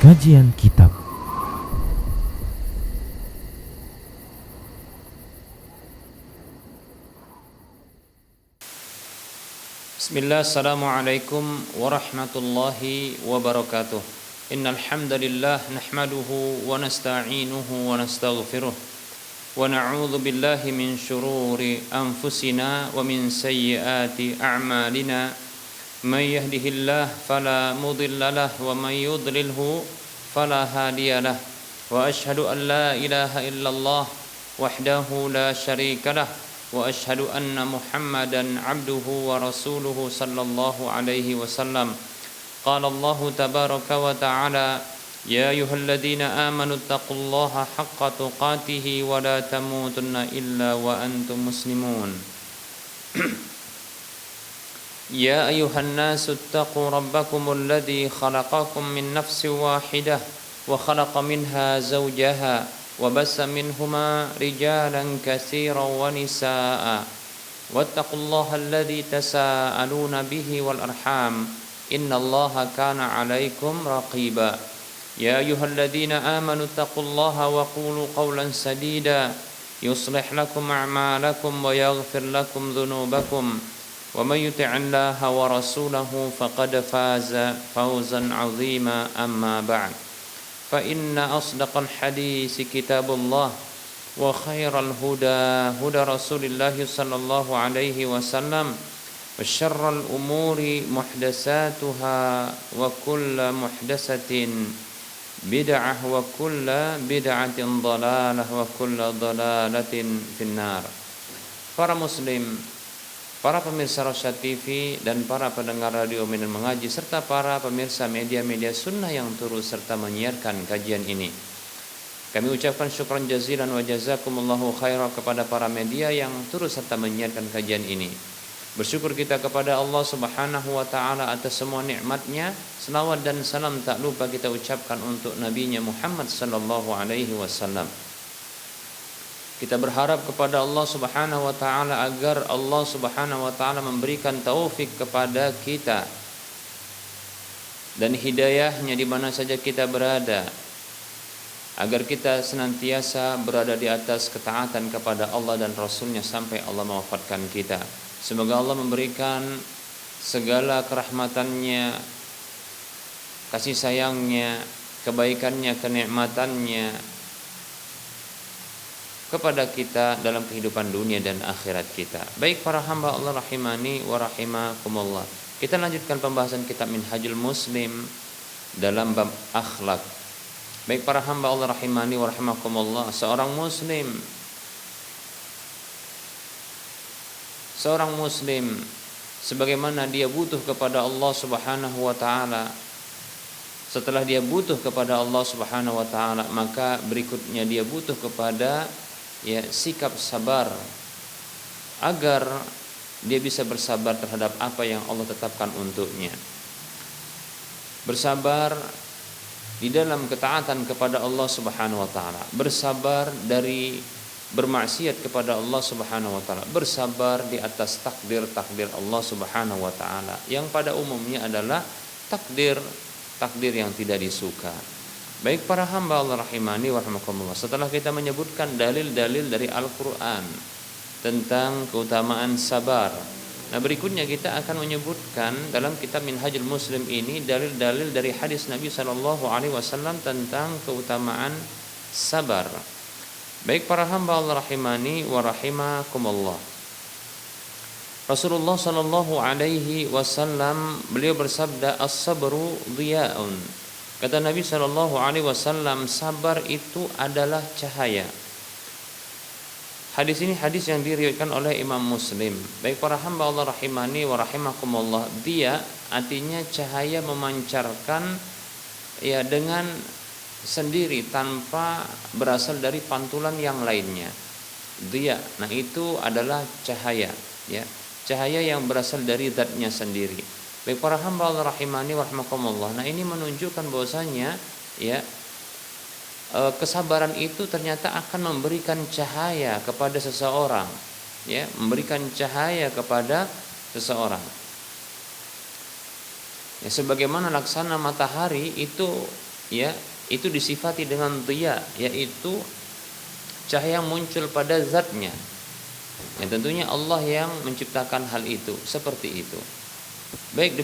Kajian Kitab. Bismillah, assalamualaikum warahmatullahi wabarakatuh. Innal hamdalillah nahmaduhu wa nasta'inuhu wa nastaghfiruh wa na'udzu billahi min shururi anfusina wa min sayyiati a'malina. May yahdihillah fala mudilla lahu wa may yudlilhu fala hadiya lahu. Wa ashhadu an la ilaha illallah wahdahu la syarika lahu wa asyhadu anna Muhammadan abduhu wa rasuluhu sallallahu alaihi wasallam. Qala Allah tabaraka wa ta'ala, ya ayyuhalladzina amanu taqullaha haqqa tuqatih wa la tamutunna illa wa antum muslimun. Ya ayyuhan nasu taqu rabbakumul ladzi khalaqakum min nafsin wahidah wa khalaqa minha zawjaha وبث منهما رجالا كثيرا ونساء واتقوا الله الذي تساءلون به والأرحام إن الله كان عليكم رقيبا يا أيها الذين آمنوا اتقوا الله وقولوا قولا سديدا يصلح لكم أعمالكم ويغفر لكم ذنوبكم ومن يطع الله ورسوله فقد فاز فوزا عظيما أما بعد فإن أصدق الحديث كتاب الله وخير الهدى هدى رسول الله صلى الله عليه وسلم وشر الأمور محدثاتها وكل محدثة بدعة وكل بدعة ضلالة وكل ضلالة في النار. Para muslim, para pemirsa Rosyad TV dan para pendengar radio Minal Mengaji serta para pemirsa media-media sunnah yang turut serta menyiarkan kajian ini, kami ucapkan syukran jazilan wa jazakumullahu khairan kepada para media yang turut serta menyiarkan kajian ini. Bersyukur kita kepada Allah Subhanahu wa taala atas semua nikmatnya. Selawat dan salam tak lupa kita ucapkan untuk nabinya Muhammad sallallahu alaihi wasallam. Kita berharap kepada Allah Subhanahu wa taala agar Allah Subhanahu wa taala memberikan taufik kepada kita dan hidayahnya di mana saja kita berada, agar kita senantiasa berada di atas ketaatan kepada Allah dan Rasulnya sampai Allah mewafatkan kita. Semoga Allah memberikan segala kerahmatannya, kasih sayangnya, kebaikannya, kenikmatannya kepada kita dalam kehidupan dunia dan akhirat kita. Baik para hamba Allah rahimani wa rahimakumullah, kita lanjutkan pembahasan kitab Minhajul Muslim dalam bab akhlak. Baik para hamba Allah rahimani wa rahimakumullah, seorang muslim sebagaimana dia butuh kepada Allah Subhanahu wa taala, setelah dia butuh kepada Allah Subhanahu wa taala, maka berikutnya dia butuh kepada sikap sabar agar dia bisa bersabar terhadap apa yang Allah tetapkan untuknya. Bersabar di dalam ketaatan kepada Allah Subhanahu wa taala, bersabar dari bermaksiat kepada Allah Subhanahu wa taala, bersabar di atas takdir Allah Subhanahu wa taala yang pada umumnya adalah takdir yang tidak disuka. Baik para hamba Allah rahimani wa rahimakumullah, setelah kita menyebutkan dalil-dalil dari Al-Qur'an tentang keutamaan sabar, nah berikutnya kita akan menyebutkan dalam kitab Minhajul Muslim ini dalil-dalil dari hadis Nabi sallallahu alaihi wasallam tentang keutamaan sabar. Baik para hamba Allah rahimani wa rahimakumullah, Rasulullah sallallahu alaihi wasallam beliau bersabda, as-sabru dhiya'un. Kata Nabi sallallahu alaihi wasallam, sabar itu adalah cahaya. Hadis ini hadis yang diriwayatkan oleh Imam Muslim. Baik para hamba Allah rahimani wa rahimakumullah, dia artinya cahaya memancarkan dengan sendiri tanpa berasal dari pantulan yang lainnya. Dia, nah itu adalah cahaya, cahaya yang berasal dari zatnya sendiri. Baik para hamba Allah rahimani wa rahimakumullah, nah ini menunjukkan bahwasanya kesabaran itu ternyata akan memberikan cahaya kepada seseorang, memberikan cahaya kepada seseorang. Sebagaimana laksana matahari itu ya itu disifati dengan dhiya, yaitu cahaya yang muncul pada zatnya. Ya tentunya Allah yang menciptakan hal itu seperti itu. Baik,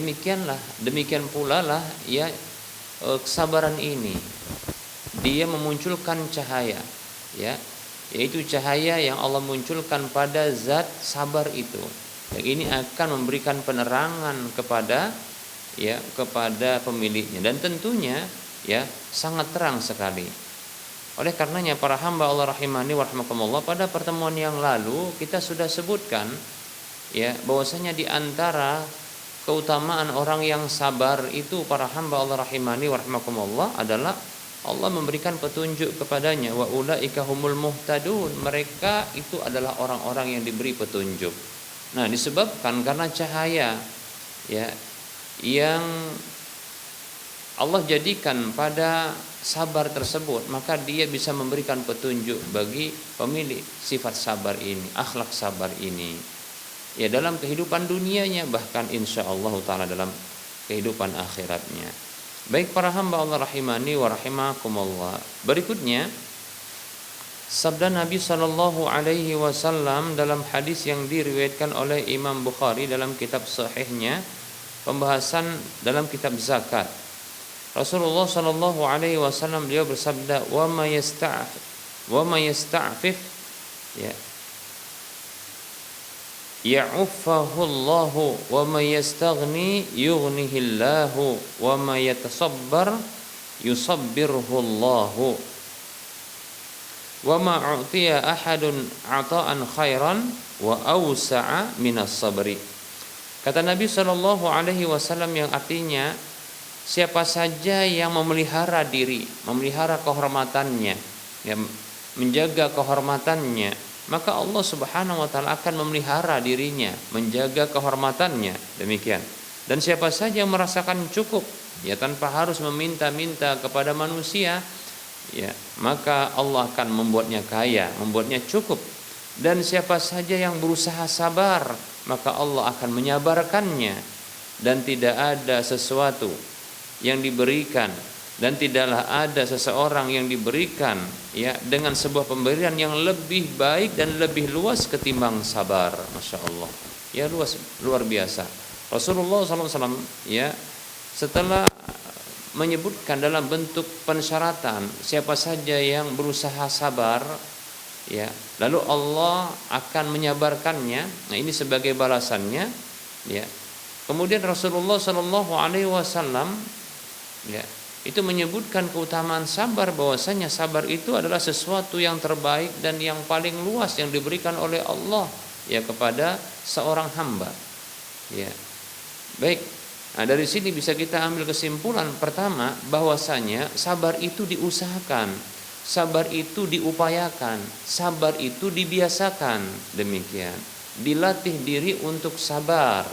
demikian pula lah ya kesabaran ini. Dia memunculkan cahaya, ya, yaitu cahaya yang Allah munculkan pada zat sabar itu. Yang ini akan memberikan penerangan kepada pemiliknya, dan tentunya ya sangat terang sekali. Oleh karenanya para hamba Allah rahimani wa rahimakumullah, pada pertemuan yang lalu kita sudah sebutkan ya bahwasanya di antara keutamaan orang yang sabar itu para hamba Allah rahimani wa rahimakumullah adalah Allah memberikan petunjuk kepadanya, wa ulaika humul muhtadun, mereka itu adalah orang-orang yang diberi petunjuk. Nah, disebabkan karena cahaya ya yang Allah jadikan pada sabar tersebut, maka dia bisa memberikan petunjuk bagi pemilik sifat sabar ini, akhlak sabar ini. Ya dalam kehidupan dunianya, bahkan insyaallah taala dalam kehidupan akhiratnya. Baik para hamba Allah rahimani wa rahimakumullah. Berikutnya sabda Nabi sallallahu alaihi wasallam dalam hadis yang diriwayatkan oleh Imam Bukhari dalam kitab sahihnya, pembahasan dalam kitab zakat. Rasulullah sallallahu alaihi wasallam beliau bersabda, wa may yasta'fif ya ya'uffahu Allahu wa may yastaghni yughnihi Allahu wa may yatasabbar yusabbirhu Allahu wa ma u'tiya ahadun 'ata'an khairan wa awsa'a minas sabri. Kata Nabi sallallahu alaihi wasallam yang artinya siapa saja yang memelihara diri, memelihara kehormatannya, ya, menjaga kehormatannya, maka Allah Subhanahu wa taala akan memelihara dirinya, menjaga kehormatannya. Demikian. Dan siapa saja yang merasakan cukup, ya tanpa harus meminta-minta kepada manusia, ya, maka Allah akan membuatnya kaya, membuatnya cukup. Dan siapa saja yang berusaha sabar, maka Allah akan menyabarkannya, dan tidak ada sesuatu yang diberikan dan tidaklah ada seseorang yang diberikan ya dengan sebuah pemberian yang lebih baik dan lebih luas ketimbang sabar. Masya Allah, ya luar biasa. Rasulullah SAW ya setelah menyebutkan dalam bentuk pensyaratan siapa saja yang berusaha sabar, ya lalu Allah akan menyabarkannya. Nah ini sebagai balasannya, ya. Kemudian Rasulullah SAW ya itu menyebutkan keutamaan sabar, bahwasanya sabar itu adalah sesuatu yang terbaik dan yang paling luas yang diberikan oleh Allah ya kepada seorang hamba. Ya. Baik. Nah, dari sini bisa kita ambil kesimpulan pertama bahwasanya sabar itu diusahakan, sabar itu diupayakan, sabar itu dibiasakan. Demikian. Dilatih diri untuk sabar.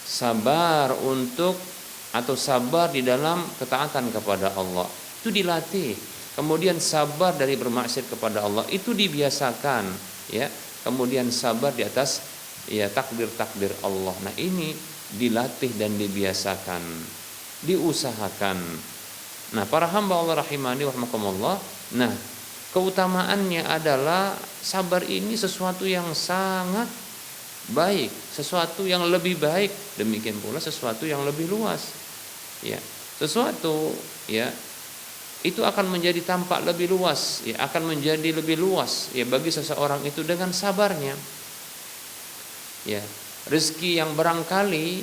Sabar untuk atau sabar di dalam ketaatan kepada Allah itu dilatih. Kemudian sabar dari bermaksiat kepada Allah itu dibiasakan, ya. Kemudian sabar di atas ya takdir Allah. Nah, ini dilatih dan dibiasakan, diusahakan. Nah, para hamba Allah rahimani wa rahimakumullah. Nah, keutamaannya adalah sabar ini sesuatu yang sangat baik, sesuatu yang lebih baik, demikian pula sesuatu yang lebih luas. Ya, sesuatu ya itu akan menjadi tampak lebih luas, ya akan menjadi lebih luas ya bagi seseorang itu dengan sabarnya. Ya, rezeki yang barangkali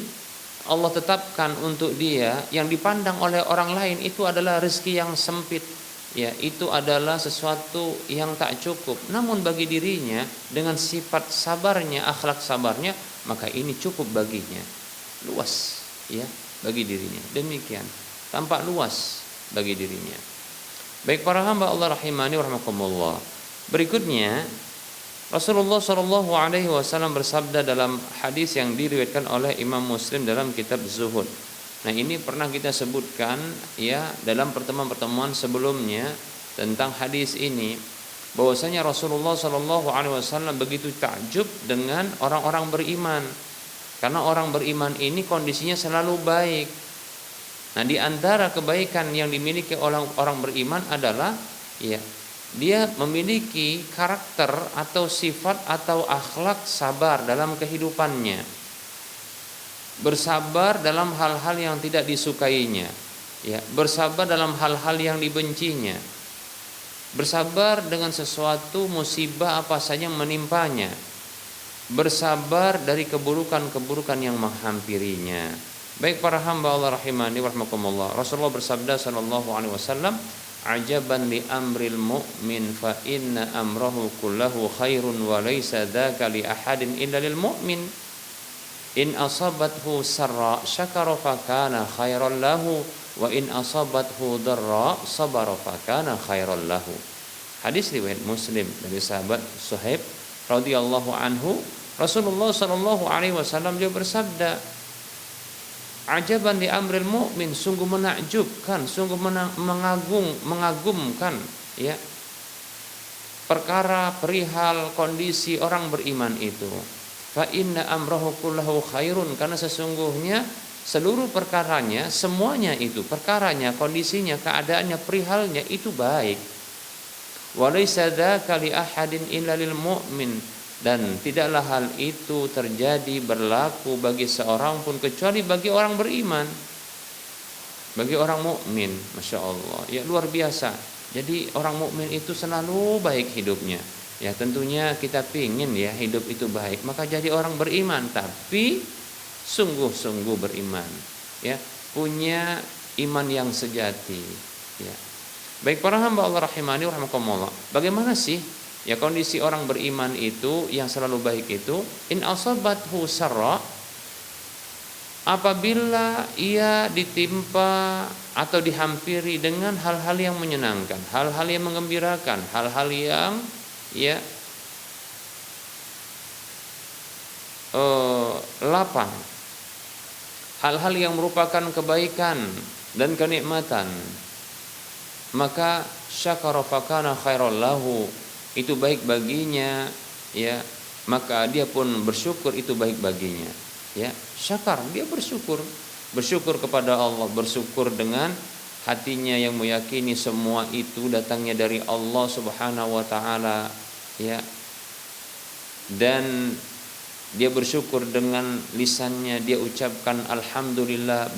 Allah tetapkan untuk dia yang dipandang oleh orang lain itu adalah rezeki yang sempit. Ya, itu adalah sesuatu yang tak cukup. Namun bagi dirinya dengan sifat sabarnya, akhlak sabarnya, maka ini cukup baginya. Luas, ya, bagi dirinya. Demikian, tampak luas bagi dirinya. Baik para hamba Allah rahimani wa rahimakumullah. Berikutnya Rasulullah sallallahu alaihi wasallam bersabda dalam hadis yang diriwayatkan oleh Imam Muslim dalam kitab Zuhud. Nah, ini pernah kita sebutkan ya dalam pertemuan-pertemuan sebelumnya tentang hadis ini, bahwasanya Rasulullah sallallahu alaihi wasallam begitu takjub dengan orang-orang beriman. Karena orang beriman ini kondisinya selalu baik. Nah, di antara kebaikan yang dimiliki oleh orang beriman adalah ya, dia memiliki karakter atau sifat atau akhlak sabar dalam kehidupannya. Bersabar dalam hal-hal yang tidak disukainya. Ya, bersabar dalam hal-hal yang dibencinya. Bersabar dengan sesuatu musibah apa saja yang menimpanya. Bersabar dari keburukan-keburukan yang menghampirinya. Baik para hamba Allah rahimani wa rahmakumullah. Rasulullah bersabda sallallahu alaihi wasallam, "Ajaban li amril mu'min fa inna amrahu kullahu khairun wa laysa dzaka li ahadin illa lil mu'min. In asabathu sarra syakara fa kana khairan lahu wa in asabathu dharra sabara fa kana khairan lahu." Hadis riwayat Muslim dari sahabat Suhaib radhiyallahu anhu. Rasulullah sallallahu alaihi wasallam dia bersabda, "Ajaban li amril mu'min," sungguh menakjubkan, sungguh mengagumkan ya, perkara perihal kondisi orang beriman itu. Fa inna amrahu kullahu khairun, karena sesungguhnya seluruh perkaranya, semuanya itu, perkaranya, kondisinya, keadaannya, perihalnya itu baik. Wa laysa dzaka li ahadin illa lil mu'min, dan tidaklah hal itu terjadi berlaku bagi seorang pun kecuali bagi orang beriman, bagi orang mukmin. Masya Allah, ya luar biasa. Jadi orang mukmin itu selalu baik hidupnya. Ya tentunya kita pingin ya hidup itu baik, maka jadi orang beriman, tapi sungguh-sungguh beriman, ya punya iman yang sejati. Ya. Baik para hamba Allah rahimani wa rahmakumullah. Bagaimana sih ya kondisi orang beriman itu yang selalu baik itu? In asabathu sarra, apabila ia ditimpa atau dihampiri dengan hal-hal yang menyenangkan, hal-hal yang menggembirakan, hal-hal yang ya lapang, hal-hal yang merupakan kebaikan dan kenikmatan, maka syakara fakana khairal lahu, itu baik baginya ya, maka dia pun bersyukur, itu baik baginya ya. Syakar, dia bersyukur kepada Allah, bersyukur dengan hatinya yang meyakini semua itu datangnya dari Allah Subhanahu wa taala ya, dan dia bersyukur dengan lisannya, dia ucapkan alhamdulillah,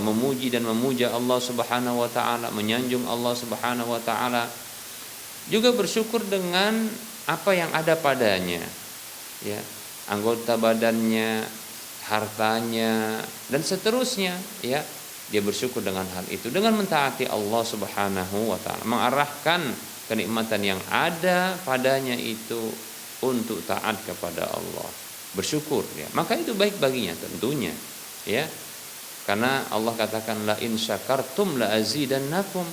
memuji dan memuja Allah Subhanahu wa taala, menyanjung Allah Subhanahu wa taala. Juga bersyukur dengan apa yang ada padanya ya, anggota badannya, hartanya dan seterusnya ya. Dia bersyukur dengan hal itu, dengan mentaati Allah Subhanahu wa taala, mengarahkan kenikmatan yang ada padanya itu untuk taat kepada Allah, bersyukur ya. Maka itu baik baginya tentunya ya. Karena Allah katakan la in syakartum la azidannakum.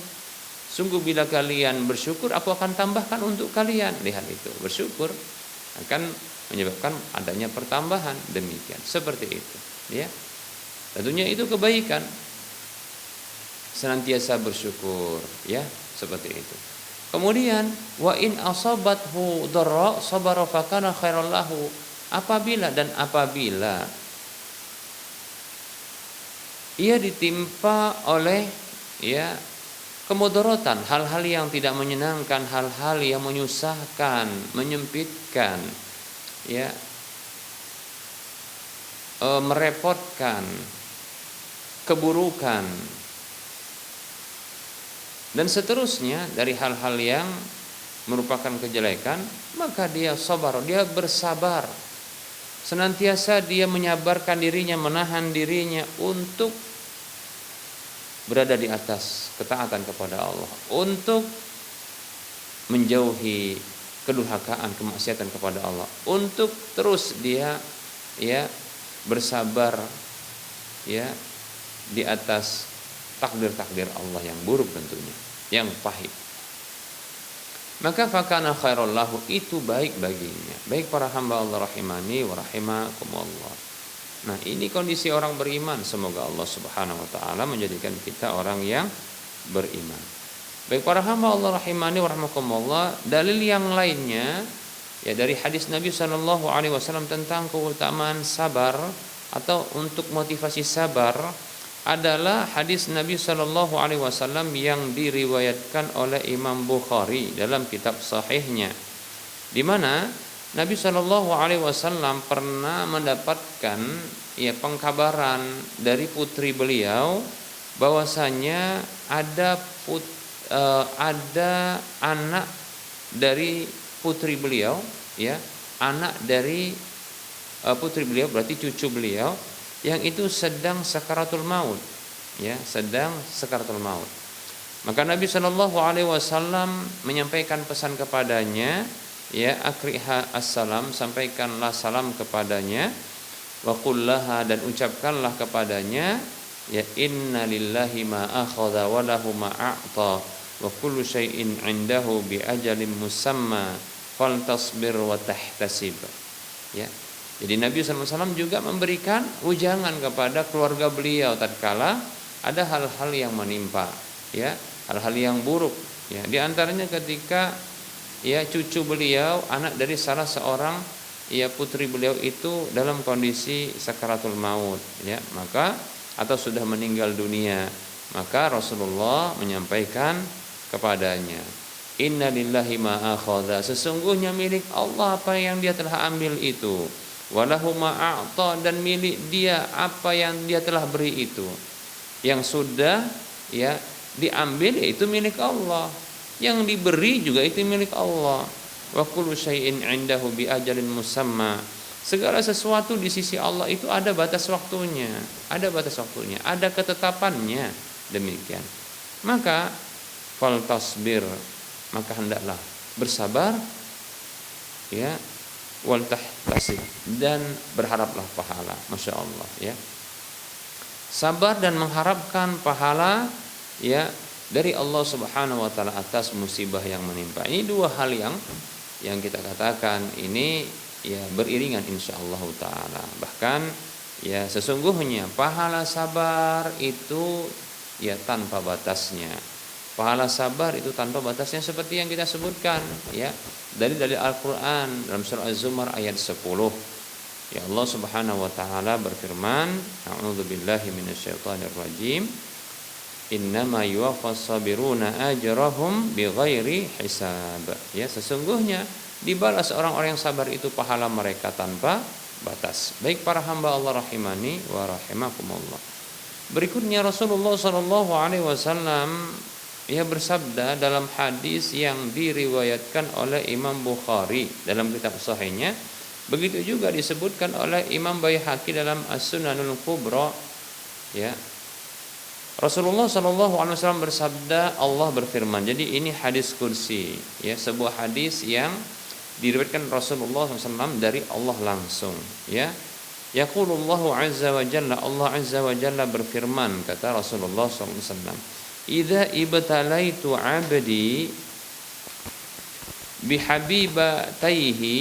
Sungguh bila kalian bersyukur aku akan tambahkan untuk kalian. Lihat itu, bersyukur akan menyebabkan adanya pertambahan, demikian seperti itu ya. Tentunya itu kebaikan, senantiasa bersyukur ya, seperti itu. Kemudian wa in asabathu dharra sabara fakana khairal lahu, apabila ia ditimpa oleh ya kemudaratan, hal-hal yang tidak menyenangkan, hal-hal yang menyusahkan, menyempitkan ya, merepotkan, keburukan dan seterusnya dari hal-hal yang merupakan kejelekan, maka dia sabar, dia bersabar. Senantiasa dia menyabarkan dirinya, menahan dirinya untuk berada di atas ketaatan kepada Allah, untuk menjauhi kedurhakaan, kemaksiatan kepada Allah, untuk terus dia ya bersabar ya di atas takdir-takdir Allah yang buruk tentunya, yang pahit. Maka fakana khairul lahu, itu baik baginya. Baik para hamba Allah rahimani wa rahimakumullah. Nah, ini kondisi orang beriman. Semoga Allah Subhanahu wa taala menjadikan kita orang yang beriman. Baik para hamba Allah rahimani wa rahimakumullah, dalil yang lainnya ya dari hadis Nabi sallallahu alaihi wasallam tentang keutamaan sabar atau untuk motivasi sabar. adalah hadis Nabi Shallallahu Alaihi Wasallam yang diriwayatkan oleh Imam Bukhari dalam kitab Sahihnya, di mana Nabi Shallallahu Alaihi Wasallam pernah mendapatkan pengkabaran dari putri beliau bahwasanya ada anak dari putri beliau, anak dari putri beliau berarti cucu beliau yang itu sedang sakaratul maut, sedang sakaratul maut. Maka Nabi Shallallahu Alaihi Wasallam menyampaikan pesan kepadanya, akriha assalam, sampaikanlah salam kepadanya, wa qullaha, dan ucapkanlah kepadanya, inna lillahi ma akhadha wa lahu ma a'ta wa kullu syai'in 'indahu bi ajalin musamma faltasbir wa tahtasib. Jadi Nabi SAW juga memberikan ujangan kepada keluarga beliau tatkala ada hal-hal yang menimpa, hal-hal yang buruk, di antaranya ketika cucu beliau, anak dari salah seorang putri beliau itu dalam kondisi sakaratul maut, maka atau sudah meninggal dunia, maka Rasulullah menyampaikan kepadanya, inna lillahi ma akhadha, sesungguhnya milik Allah apa yang dia telah ambil itu, walahu ma a'ta, dan milik dia apa yang dia telah beri itu. Yang sudah diambil itu milik Allah, yang diberi juga itu milik Allah. Wa kullu syai'in 'indahu bi ajalin musamma, segala sesuatu di sisi Allah itu ada batas waktunya, ada ketetapannya, demikian. Maka fal tasbir, maka hendaklah bersabar, wal tahtasib, dan berharaplah pahala. Masya Allah, sabar dan mengharapkan pahala dari Allah Subhanahu wa taala atas musibah yang menimpa. Ini dua hal yang kita katakan ini beriringan insyaallah taala. Bahkan sesungguhnya pahala sabar itu tanpa batasnya. Pahala sabar itu tanpa batasnya seperti yang kita sebutkan dari Al-Qur'an dalam surah Az-Zumar ayat 10. Allah Subhanahu wa taala berfirman, a'udzubillahi minasyaitonir rajim, innama yuwaffas sabiruna ajrahum bighairi hisab. Sesungguhnya dibalas orang-orang yang sabar itu pahala mereka tanpa batas. Baik para hamba Allah rahimani wa rahimakumullah. Berikutnya Rasulullah sallallahu alaihi wasallam bersabda dalam hadis yang diriwayatkan oleh Imam Bukhari dalam kitab Sahihnya, begitu juga disebutkan oleh Imam Baihaqi dalam As-Sunanul Kubra, Rasulullah sallallahu alaihi wasallam bersabda, Allah berfirman. Jadi ini hadis kursi, sebuah hadis yang diriwayatkan Rasulullah SAW dari Allah langsung, Yaqulullahu azza wa jalla, Allah azza wa jalla berfirman, kata Rasulullah SAW, idza ibtalaitu 'abdi bihabibataihi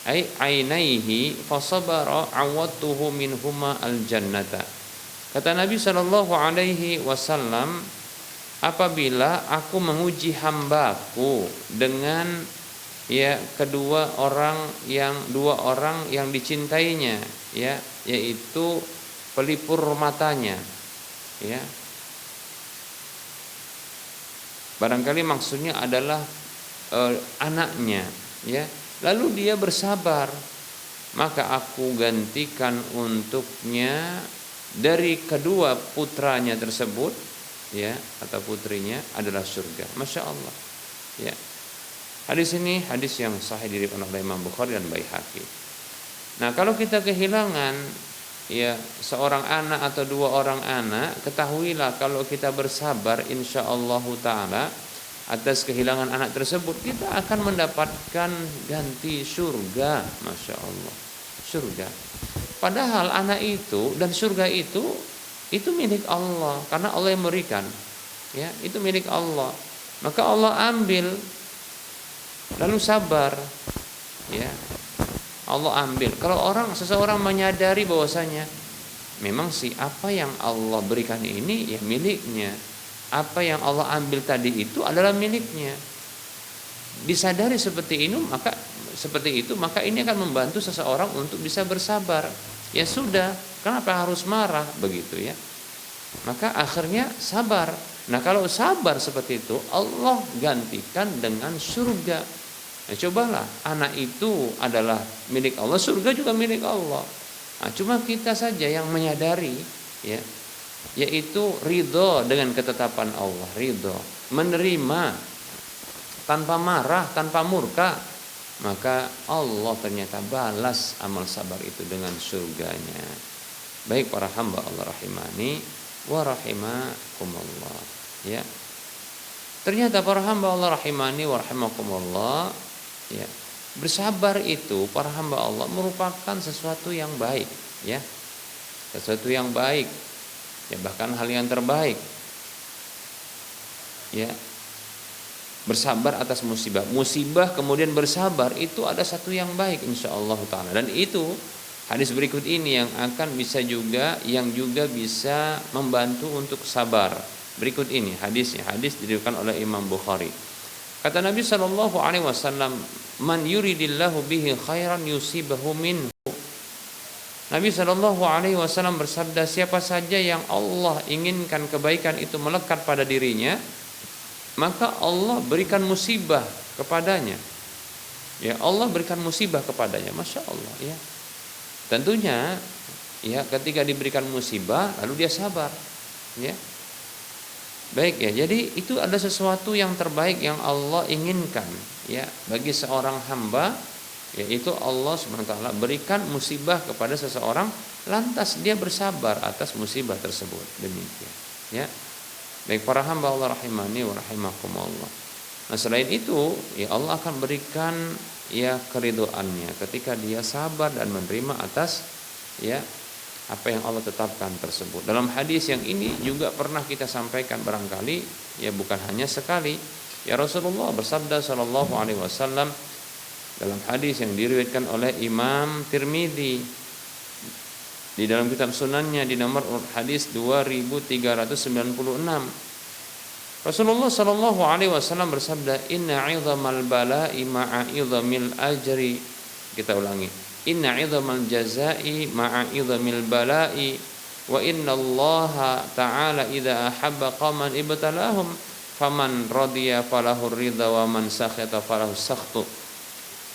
ay ainaihi fasabara awatuhu minhuma aljannata. Kata Nabi Shallallahu Alaihi Wasallam, apabila aku menguji hambaku dengan dua orang yang dicintainya, yaitu pelipur matanya, barangkali maksudnya adalah anaknya, lalu dia bersabar, maka aku gantikan untuknya dari kedua putranya tersebut, atau putrinya adalah surga. Masya Allah, Hadis ini hadis yang sahih diriwayatkan oleh Imam Bukhari dan Baihaqi. Nah, kalau kita kehilangan seorang anak atau dua orang anak, ketahuilah kalau kita bersabar insyaallah taala atas kehilangan anak tersebut, kita akan mendapatkan ganti surga. Masya Allah, surga. Padahal anak itu dan surga itu milik Allah, karena Allah yang memberikan, itu milik Allah. Maka Allah ambil, lalu sabar, Allah ambil. Kalau seseorang menyadari bahwasanya memang apa yang Allah berikan ini miliknya, apa yang Allah ambil tadi itu adalah miliknya, disadari seperti itu, maka ini akan membantu seseorang untuk bisa bersabar. Ya sudah, kenapa harus marah begitu, Maka akhirnya sabar. Nah, kalau sabar seperti itu, Allah gantikan dengan surga. Nah, cobalah, anak itu adalah milik Allah, surga juga milik Allah. Nah, cuma kita saja yang menyadari, ya, yaitu ridho dengan ketetapan Allah, ridho, menerima tanpa marah, tanpa murka, maka Allah ternyata balas amal sabar itu dengan surganya. Baik para hamba Allah rahimani wa rahimakumullah, ya. Ternyata para hamba Allah rahimani wa rahimakumullah, ya, bersabar itu para hamba Allah merupakan sesuatu yang baik, ya. Sesuatu yang baik, ya, bahkan hal yang terbaik. Ya. Bersabar atas musibah kemudian bersabar itu ada satu yang baik insyaallah taala. Dan itu hadis berikut ini yang akan bisa juga bisa membantu untuk sabar. Berikut ini hadisnya, hadis diriwayatkan oleh Imam Bukhari. Kata Nabi sallallahu alaihi wasallam, "Man yuridillahu bihi khairan yusibahu minhu." Nabi sallallahu alaihi wasallam bersabda, siapa saja yang Allah inginkan kebaikan itu melekat pada dirinya, maka Allah berikan musibah kepadanya. Ya, Allah berikan musibah kepadanya, masya Allah, ya. Tentunya, ya, ketika diberikan musibah lalu dia sabar, ya. Baik, ya. Jadi itu ada sesuatu yang terbaik yang Allah inginkan, ya, bagi seorang hamba, yaitu Allah Subhanahu wa taala berikan musibah kepada seseorang, lantas dia bersabar atas musibah tersebut. Demikian, ya. Baik para hamba Allah rahimani wa rahimakumullah. Nah, selain itu, ya, Allah akan berikan, ya, keridhoannya ketika dia sabar dan menerima atas, ya, apa yang Allah tetapkan tersebut. Dalam hadis yang ini juga pernah kita sampaikan barangkali, ya, bukan hanya sekali. Ya, Rasulullah bersabda sallallahu alaihi wasallam dalam hadis yang diriwayatkan oleh Imam Tirmidzi di dalam kitab sunannya di nomor hadis 2396. Rasulullah sallallahu alaihi wasallam bersabda, "Inna 'idhamal bala'i ma'a 'idhamil ajri." Kita ulangi. "Inna 'idhamal jazaa'i ma'a 'idhamil bala'i wa innallaha ta'ala idza ahabba qauman ibtalahum faman radiya falahu ridha wa man sakhata falahu sakhtu."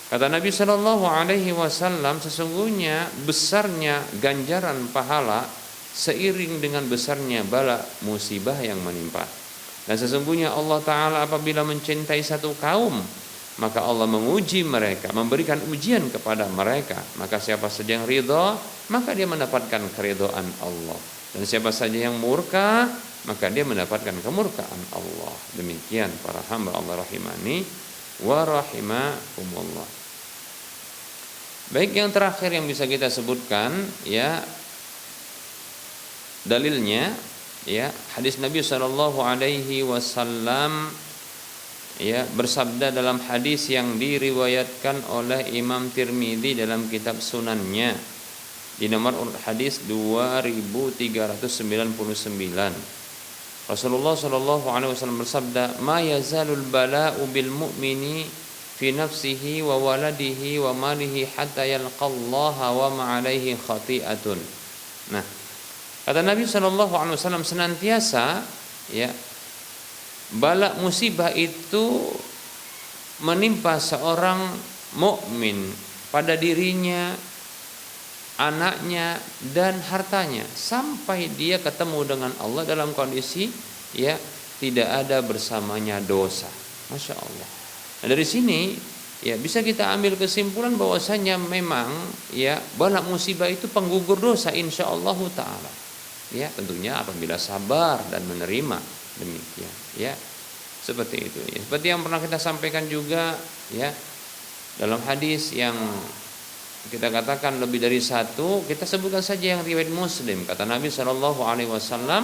Kata Nabi sallallahu alaihi wasallam, sesungguhnya besarnya ganjaran pahala seiring dengan besarnya bala musibah yang menimpa. Dan sesungguhnya Allah Ta'ala apabila mencintai satu kaum, maka Allah menguji mereka, memberikan ujian kepada mereka. Maka siapa saja yang ridha, maka dia mendapatkan keridhaan Allah. Dan siapa saja yang murka, maka dia mendapatkan kemurkaan Allah. Demikian para hamba Allah rahimani wa rahimakumullah. Baik, yang terakhir yang bisa kita sebutkan, ya, dalilnya, ya, hadis Nabi sallallahu alaihi wasallam, ya, bersabda dalam hadis yang diriwayatkan oleh Imam Tirmidzi dalam kitab sunannya di nomor hadis 2399. Rasulullah sallallahu alaihi wasallam bersabda, "Ma yazalul bala'u bil mu'mini fi nafsihi wa waladihi wa malihi hatta yalqallaha wa ma alaihi khati'atun." Nah, kata Nabi sallallahu alaihi wasallam, senantiasa, ya, bala musibah itu menimpa seorang mukmin pada dirinya, anaknya dan hartanya sampai dia ketemu dengan Allah dalam kondisi, ya, tidak ada bersamanya dosa. Masya Allah. Nah, dari sini, ya, bisa kita ambil kesimpulan bahwasanya memang, ya, bala musibah itu penggugur dosa insyaallah taala. Ya, tentunya apabila sabar dan menerima. Demikian, ya. Seperti itu, ya. Seperti yang pernah kita sampaikan juga, ya, dalam hadis yang kita katakan lebih dari satu, kita sebutkan saja yang riwayat Muslim. Kata Nabi sallallahu alaihi wasallam,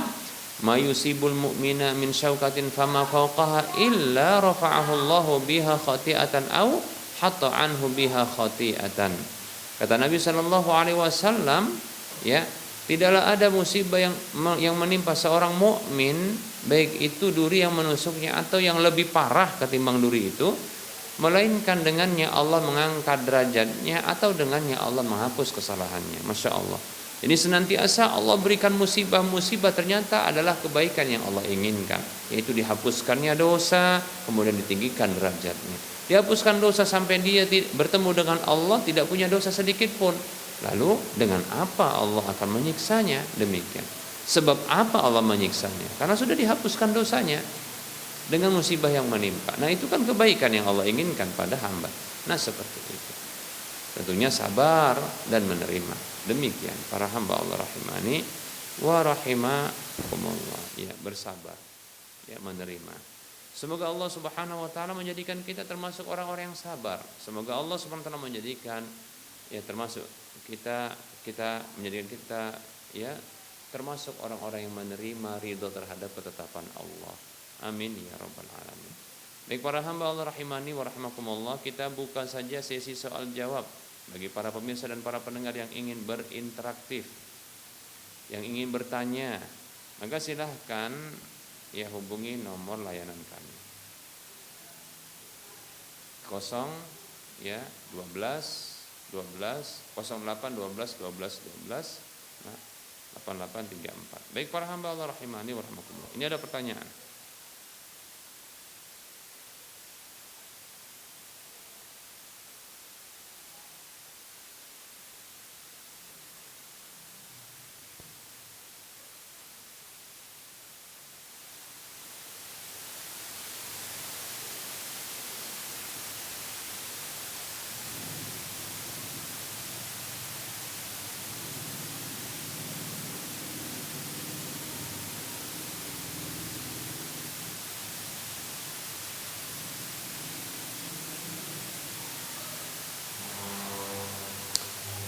"Ma yusibul mu'mina min syaukatin fama fawqaha illa rafa'ahu Allahu biha khati'atan aw hatta anhu biha khati'atan." Kata Nabi sallallahu alaihi wasallam, ya, tidaklah ada musibah yang menimpa seorang mukmin, baik itu duri yang menusuknya atau yang lebih parah ketimbang duri itu, melainkan dengannya Allah mengangkat derajatnya atau dengannya Allah menghapus kesalahannya. Masya Allah. Jadi senantiasa Allah berikan musibah-musibah ternyata adalah kebaikan yang Allah inginkan, yaitu dihapuskannya dosa, kemudian ditinggikan derajatnya. Dihapuskan dosa sampai dia bertemu dengan Allah tidak punya dosa sedikit pun. Lalu dengan apa Allah akan menyiksanya? Demikian. Sebab apa Allah menyiksanya? Karena sudah dihapuskan dosanya dengan musibah yang menimpa. Nah, itu kan kebaikan yang Allah inginkan pada hamba. Nah, seperti itu. Tentunya sabar dan menerima. Demikian para hamba Allah rahimani wa rahimakumullah. Ya, bersabar. Ya, menerima. Semoga Allah Subhanahu wa taala menjadikan kita termasuk orang-orang yang sabar. Semoga Allah Subhanahu wa taala menjadikan ya termasuk kita menjadikan kita ya termasuk orang-orang yang menerima ridho terhadap ketetapan Allah. Amin ya rabbal alamin. Baik para hamba Allah rahimani wa rahimakumullah, kita buka saja sesi soal jawab bagi para pemirsa dan para pendengar yang ingin berinteraktif, yang ingin bertanya, maka silahkan ya hubungi nomor layanan kami 0 ya 12 08 12 nah, 8834. Baik para hamba Allah rahimani wa rahimakumullah. Ini ada pertanyaan.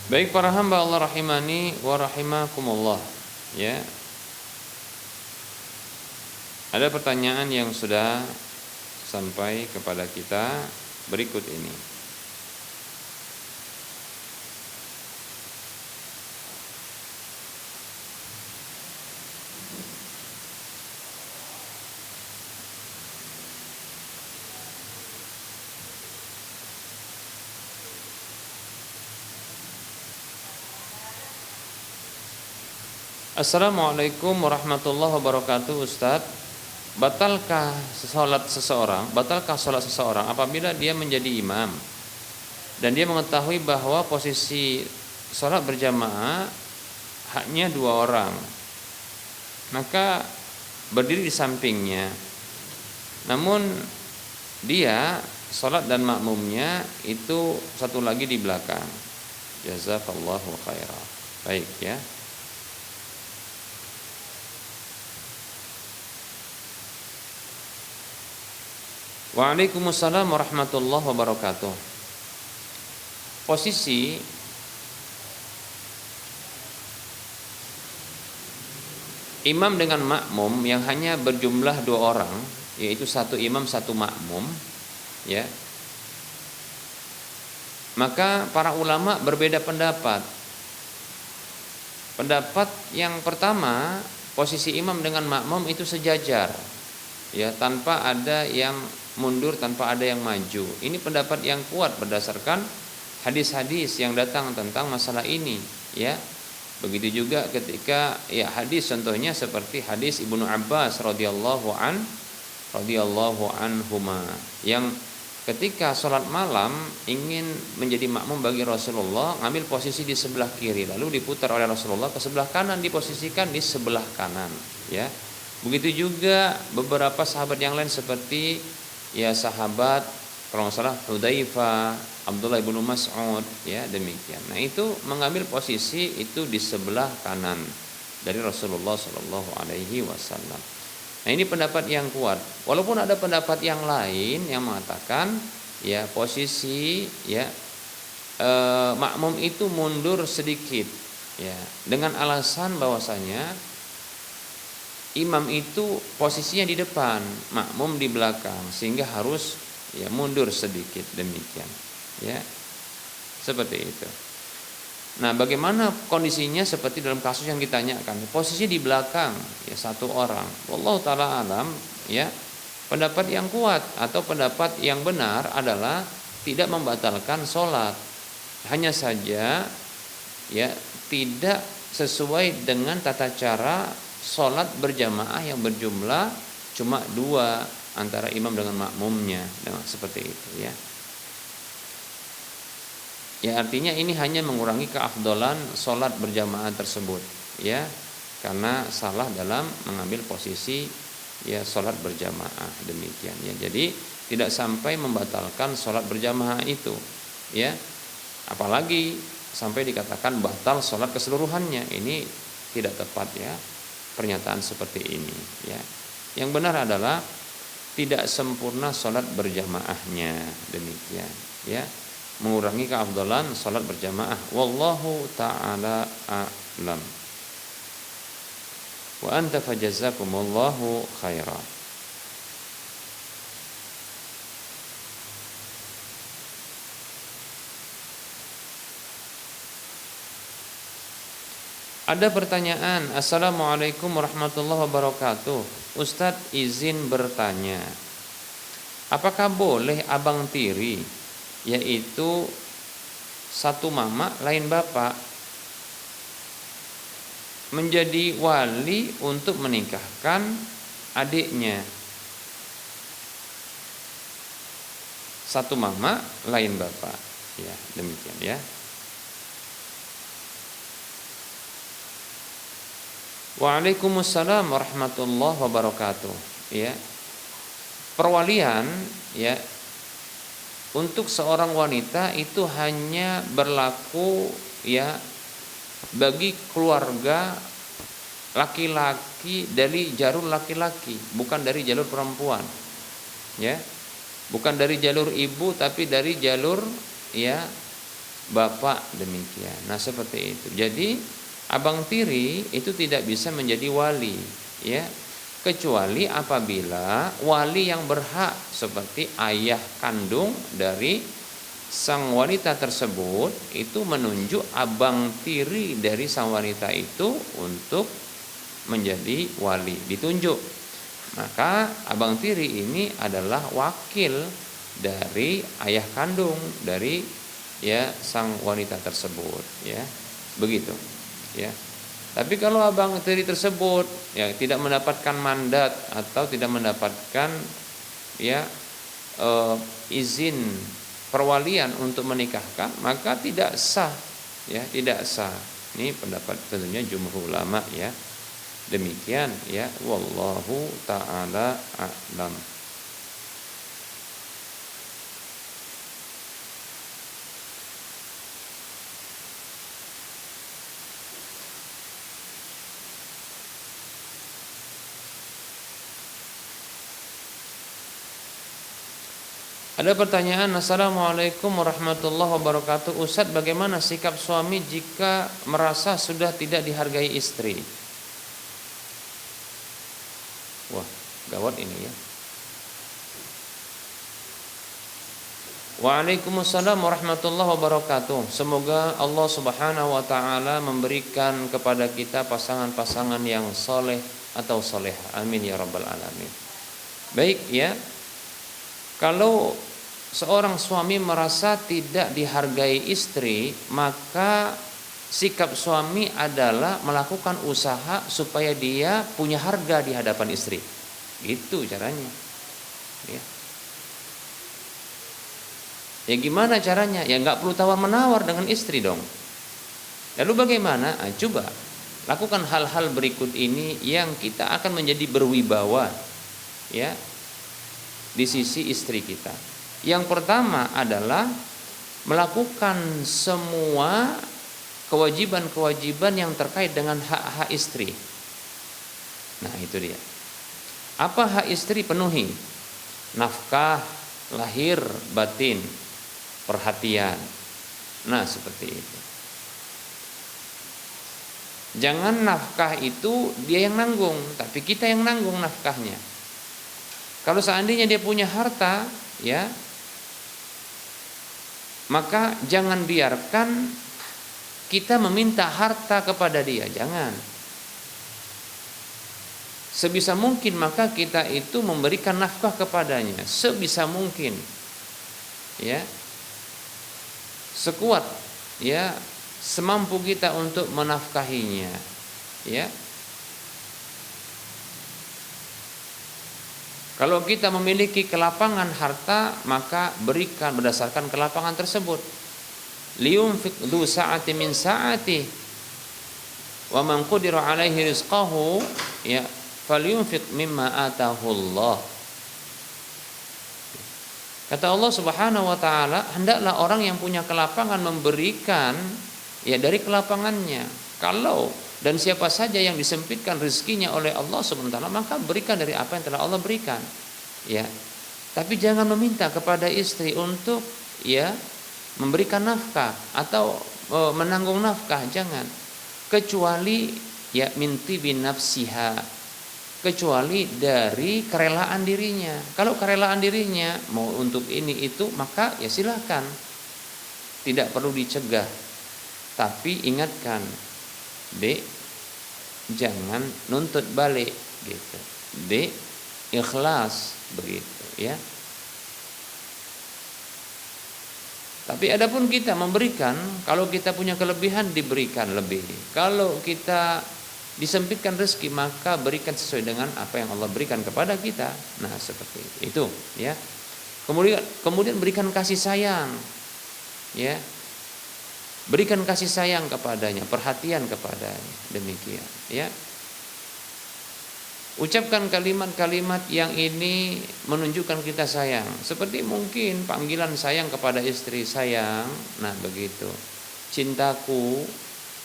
Baik para hamba Allah rahimani wa rahimakumullah. Ya. Ada pertanyaan yang sudah sampai kepada kita berikut ini. Assalamualaikum warahmatullahi wabarakatuh. Ustadz, batalkah sholat seseorang apabila dia menjadi imam dan dia mengetahui bahwa posisi sholat berjamaah hanya 2 orang, maka berdiri di sampingnya, namun dia sholat dan makmumnya itu satu lagi di belakang. Jazakallahu khairan. Baik ya. Waalaikumsalam warahmatullahi wabarakatuh. Posisi imam dengan makmum yang hanya berjumlah 2 orang, yaitu satu imam satu makmum, ya. Maka para ulama berbeda pendapat. Pendapat yang pertama, posisi imam dengan makmum itu sejajar, ya, tanpa ada yang mundur, tanpa ada yang maju. Ini pendapat yang kuat berdasarkan hadis-hadis yang datang tentang masalah ini, ya. Begitu juga ketika ya hadis contohnya seperti hadis Ibnu Abbas radhiyallahu anhuma yang ketika sholat malam ingin menjadi makmum bagi Rasulullah, ngambil posisi di sebelah kiri, lalu diputar oleh Rasulullah ke sebelah kanan, diposisikan di sebelah kanan, ya. Begitu juga beberapa sahabat yang lain seperti ya sahabat kalau nggak salah Hudzaifah, Abdullah bin Mas'ud, ya demikian. Nah itu mengambil posisi itu di sebelah kanan dari Rasulullah Shallallahu Alaihi Wasallam. Nah ini pendapat yang kuat. Walaupun ada pendapat yang lain yang mengatakan ya posisi ya makmum itu mundur sedikit, ya dengan alasan bahwasanya imam itu posisinya di depan, makmum di belakang, sehingga harus ya mundur sedikit, demikian, ya seperti itu. Nah, bagaimana kondisinya seperti dalam kasus yang ditanyakan, posisi di belakang ya satu orang. Wallahu taala alam, ya pendapat yang kuat atau pendapat yang benar adalah tidak membatalkan sholat, hanya saja ya tidak sesuai dengan tata cara sholat berjamaah yang berjumlah cuma 2 antara imam dengan makmumnya, seperti itu ya. Ya artinya ini hanya mengurangi keafdolan sholat berjamaah tersebut ya, karena salah dalam mengambil posisi ya sholat berjamaah, demikian ya. Jadi tidak sampai membatalkan sholat berjamaah itu ya, apalagi sampai dikatakan batal sholat keseluruhannya. Ini tidak tepat ya pernyataan seperti ini ya. Yang benar adalah tidak sempurna sholat berjamaahnya, demikian ya, mengurangi keafdalan salat berjamaah. Wallahu ta'ala a'lam. Wa anta fajazakumullahu khairan. Ada pertanyaan. Assalamualaikum warahmatullahi wabarakatuh. Ustadz izin bertanya, apakah boleh abang tiri, yaitu satu mama lain bapak, menjadi wali untuk menikahkan adiknya? Satu mama lain bapak, ya demikian ya. Waalaikumsalam warahmatullahi wabarakatuh. Ya, perwalian ya untuk seorang wanita itu hanya berlaku ya bagi keluarga laki-laki dari jalur laki-laki, bukan dari jalur perempuan. Ya. Bukan dari jalur ibu tapi dari jalur ya bapak, demikian. Nah, seperti itu. Jadi abang tiri itu tidak bisa menjadi wali ya, kecuali apabila wali yang berhak seperti ayah kandung dari sang wanita tersebut itu menunjuk abang tiri dari sang wanita itu untuk menjadi wali, ditunjuk. Maka abang tiri ini adalah wakil dari ayah kandung dari ya sang wanita tersebut ya. Begitu. Ya. Tapi kalau abang tiri tersebut ya tidak mendapatkan mandat atau tidak mendapatkan ya izin perwalian untuk menikahkan, maka tidak sah ya, tidak sah. Ini pendapat tentunya jumhur ulama ya. Demikian ya, wallahu taala a'lam. Ada pertanyaan. Assalamualaikum warahmatullahi wabarakatuh. Ustadz, bagaimana sikap suami jika merasa sudah tidak dihargai istri? Wah, gawat ini ya. Waalaikumsalam warahmatullahi wabarakatuh. Semoga Allah subhanahu wa ta'ala memberikan kepada kita pasangan-pasangan yang soleh atau soleh. Amin ya rabbal alamin. Baik ya, kalau seorang suami merasa tidak dihargai istri, maka sikap suami adalah melakukan usaha supaya dia punya harga di hadapan istri. Gitu caranya. Ya gimana caranya? Ya nggak perlu tawar-menawar dengan istri dong. Lalu bagaimana? Coba lakukan hal-hal berikut ini yang kita akan menjadi berwibawa ya di sisi istri kita. Yang pertama adalah melakukan semua kewajiban-kewajiban yang terkait dengan hak-hak istri. Nah, itu dia. Apa hak istri? Penuhi. Nafkah lahir batin, perhatian. Nah, seperti itu. Jangan nafkah itu dia yang nanggung, tapi kita yang nanggung nafkahnya. Kalau seandainya dia punya harta, ya, maka jangan biarkan kita meminta harta kepada dia, jangan. Sebisa mungkin maka kita itu memberikan nafkah kepadanya, sebisa mungkin, ya, sekuat ya semampu kita untuk menafkahinya, ya. Kalau kita memiliki kelapangan harta, maka berikan berdasarkan kelapangan tersebut. Liyunfiq dzu sa'ati min sa'ati wa man qudira 'alaihi rizqahu, ya, falyunfiq mimma atahu Allah. Kata Allah Subhanahu wa taala, hendaklah orang yang punya kelapangan memberikan, ya, dari kelapangannya. Kalau dan siapa saja yang disempitkan rezekinya oleh Allah Subhanahu wa taala, maka berikan dari apa yang telah Allah berikan. Ya. Tapi jangan meminta kepada istri untuk, ya, memberikan nafkah atau menanggung nafkah, jangan. Kecuali, ya, minti bin nafsiha, kecuali dari kerelaan dirinya. Kalau kerelaan dirinya mau untuk ini itu, maka ya silakan, tidak perlu dicegah. Tapi ingatkan, Dek, jangan nuntut balik gitu. Dek, ikhlas begitu, ya. Tapi adapun kita memberikan, kalau kita punya kelebihan diberikan lebih. Kalau kita disempitkan rezeki, maka berikan sesuai dengan apa yang Allah berikan kepada kita. Nah, seperti itu, ya. Kemudian berikan kasih sayang, ya. Berikan kasih sayang kepadanya, perhatian kepadanya, demikian, ya. Ucapkan kalimat-kalimat yang ini menunjukkan kita sayang. Seperti mungkin panggilan sayang kepada istri, sayang, nah begitu. Cintaku,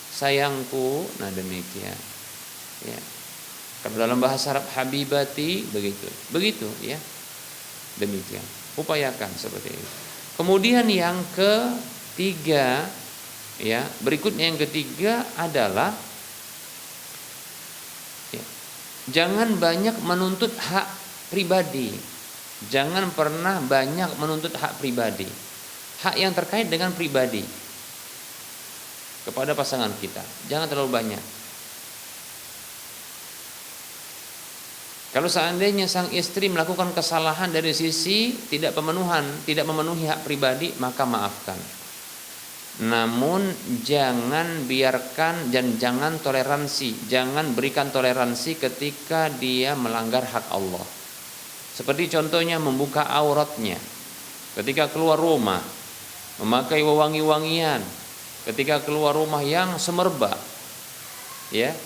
sayangku, nah demikian. Ya. Kalau dalam bahasa Arab habibati, begitu. Begitu, ya. Demikian. Upayakan seperti itu. Kemudian yang ketiga, ya, berikutnya yang ketiga adalah, jangan banyak menuntut hak pribadi. Jangan pernah banyak menuntut hak pribadi. Hak yang terkait dengan pribadi kepada pasangan kita. Jangan terlalu banyak. Kalau seandainya sang istri melakukan kesalahan dari sisi tidak memenuhi hak pribadi, maka maafkan. Namun jangan biarkan dan jangan berikan toleransi ketika dia melanggar hak Allah. Seperti contohnya membuka auratnya ketika keluar rumah, memakai wewangi-wangian ketika keluar rumah yang semerbak, ya.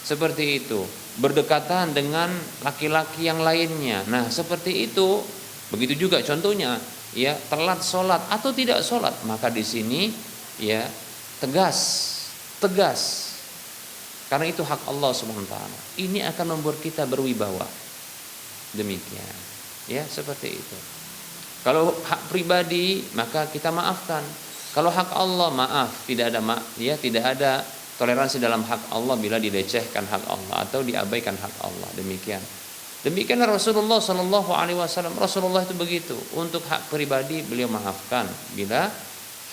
Seperti itu, berdekatan dengan laki-laki yang lainnya. Nah, seperti itu. Begitu juga contohnya, ya, telat sholat atau tidak sholat, maka di sini, ya, tegas, karena itu hak Allah Subhanahu wa taala. Ini akan membuat kita berwibawa. Demikian, ya, seperti itu. Kalau hak pribadi maka kita maafkan. Kalau hak Allah, maaf, tidak ada toleransi dalam hak Allah bila dilecehkan hak Allah atau diabaikan hak Allah. Demikian Rasulullah Shallallahu Alaihi Wasallam. Rasulullah itu begitu. Untuk hak pribadi beliau maafkan bila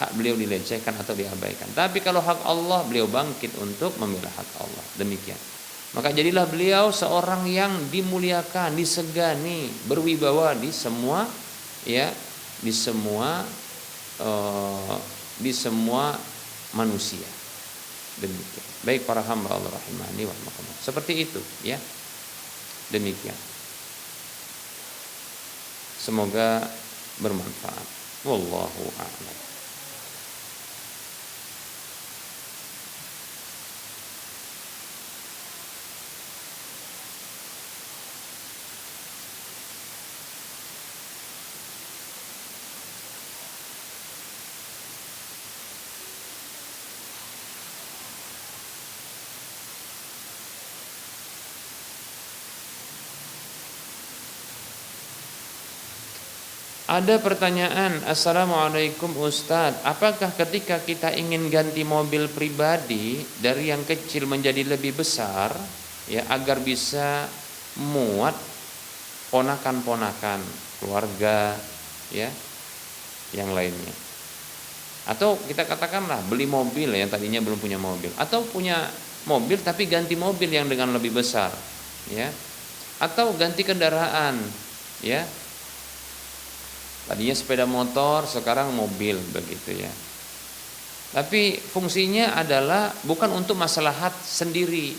hak beliau dilecehkan atau diabaikan. Tapi kalau hak Allah, beliau bangkit untuk membela hak Allah. Demikian. Maka jadilah beliau seorang yang dimuliakan, disegani, berwibawa di semua, ya, di semua manusia. Demikian. Baik para hamba Allah rahimani wa rahmatullah. Seperti itu, ya. Demikian. Semoga bermanfaat. Wallahu a'lam. Ada pertanyaan, Assalamualaikum Ustadz, apakah ketika kita ingin ganti mobil pribadi dari yang kecil menjadi lebih besar, ya, agar bisa muat ponakan-ponakan, keluarga, ya, yang lainnya, atau kita katakanlah beli mobil yang tadinya belum punya mobil, atau punya mobil tapi ganti mobil yang dengan lebih besar, ya, atau ganti kendaraan, ya. Tadinya sepeda motor, sekarang mobil, begitu, ya. Tapi fungsinya adalah bukan untuk maslahat sendiri,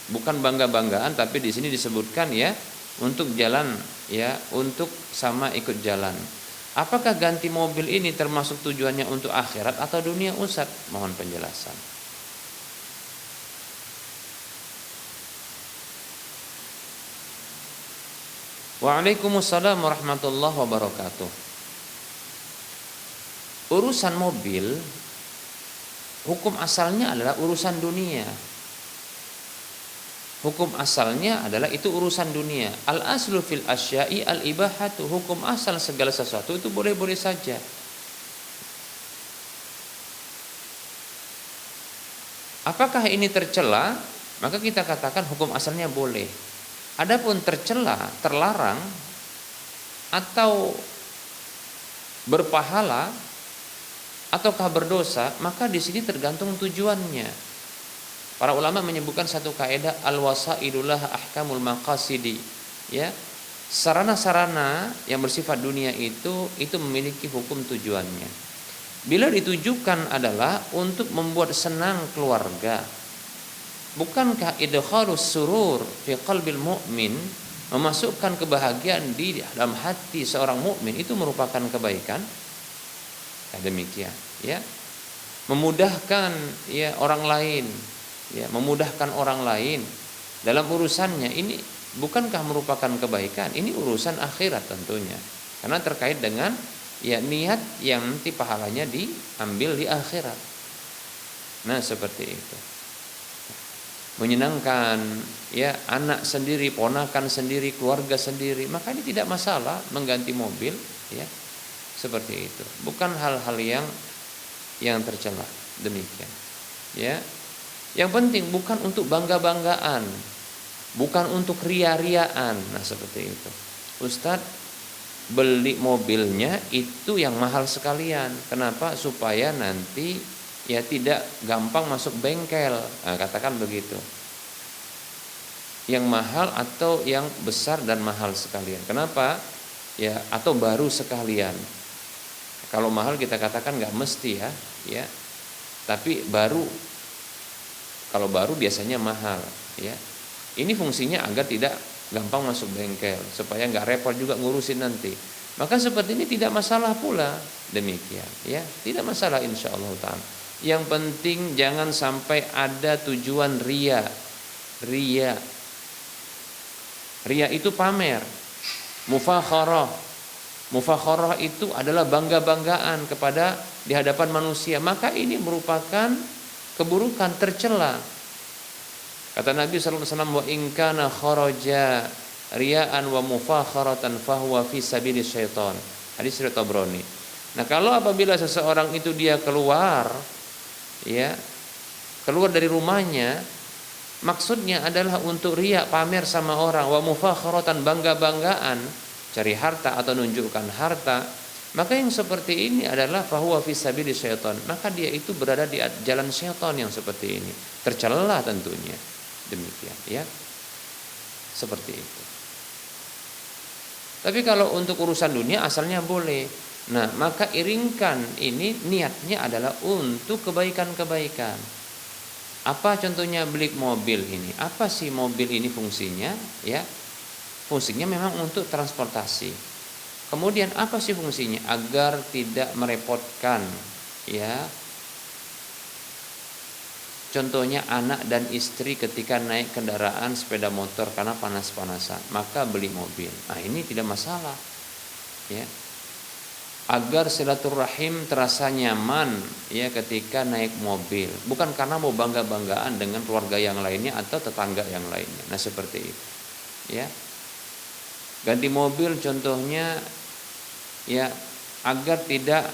bukan bangga-banggaan, tapi di sini disebutkan ya untuk jalan ya, untuk sama ikut jalan. Apakah ganti mobil ini termasuk tujuannya untuk akhirat atau dunia, Ustaz? Mohon penjelasan. Waalaikumsalam warahmatullahi wabarakatuh. Urusan mobil, hukum asalnya adalah urusan dunia. Hukum asalnya adalah itu urusan dunia. Al aslu fil asya'i al ibahatu. Hukum asal segala sesuatu itu boleh-boleh saja. Apakah ini tercela? Maka kita katakan hukum asalnya boleh. Adapun tercela, terlarang atau berpahala ataukah berdosa, maka di sini tergantung tujuannya. Para ulama menyebutkan satu kaidah al-wasailullah ahkamul maqasidi, ya. Sarana-sarana yang bersifat dunia itu memiliki hukum tujuannya. Bila ditujukan adalah untuk membuat senang keluarga, bukankah idkhalus surur fi qalbil mu'min, memasukkan kebahagiaan di dalam hati seorang mukmin itu merupakan kebaikan? Demikian, ya. Memudahkan ya orang lain, ya, memudahkan orang lain dalam urusannya, ini bukankah merupakan kebaikan? Ini urusan akhirat tentunya, karena terkait dengan ya niat yang nanti pahalanya diambil di akhirat. Nah, seperti itu. Menyenangkan ya anak sendiri, ponakan sendiri, keluarga sendiri, maka ini tidak masalah mengganti mobil, ya. Seperti itu. Bukan hal-hal yang tercela. Demikian. Ya. Yang penting bukan untuk bangga-banggaan, bukan untuk ria-riaan. Nah, seperti itu. Ustadz, beli mobilnya itu yang mahal sekalian. Kenapa? Supaya nanti ya tidak gampang masuk bengkel. Nah, katakan begitu. Yang mahal atau yang besar dan mahal sekalian. Kenapa? Ya, atau baru sekalian. Kalau mahal kita katakan nggak mesti ya. Tapi baru, kalau baru biasanya mahal, ya. Ini fungsinya agar tidak gampang masuk bengkel, supaya nggak repot juga ngurusin nanti. Maka seperti ini tidak masalah pula, demikian, ya. Tidak masalah insyaallah ta'ala. Yang penting jangan sampai ada tujuan ria. Ria itu pamer, mufakharah. Mufakharah itu adalah bangga-banggaan kepada di hadapan manusia. Maka ini merupakan keburukan, tercela. Kata Nabi sallallahu alaihi wasallam, wa in kana kharaja riya'an wa mufakharatan fahuwa fi sabilis syaitan. Hadis riwayat Tabrani. Nah, kalau apabila seseorang itu dia keluar dari rumahnya, maksudnya adalah untuk riya, pamer sama orang, wa mufakharatan, bangga-banggaan, cari harta atau nunjukkan harta, maka yang seperti ini adalah fahuwa fi sabilis syaitan. Maka dia itu berada di jalan syaitan yang seperti ini. Tercela tentunya. Demikian, ya. Seperti itu. Tapi kalau untuk urusan dunia asalnya boleh. Nah, maka iringkan ini niatnya adalah untuk kebaikan-kebaikan. Apa contohnya beli mobil ini? Apa sih mobil ini fungsinya? Ya. Fungsinya memang untuk transportasi. Kemudian apa sih fungsinya? Agar tidak merepotkan, ya. Contohnya anak dan istri ketika naik kendaraan sepeda motor karena panas-panasan, maka beli mobil. Nah, ini tidak masalah, ya. Agar silaturahim terasa nyaman, ya, ketika naik mobil, bukan karena mau bangga-banggaan dengan keluarga yang lainnya atau tetangga yang lainnya. Nah, seperti itu, ya. Ganti mobil contohnya ya agar tidak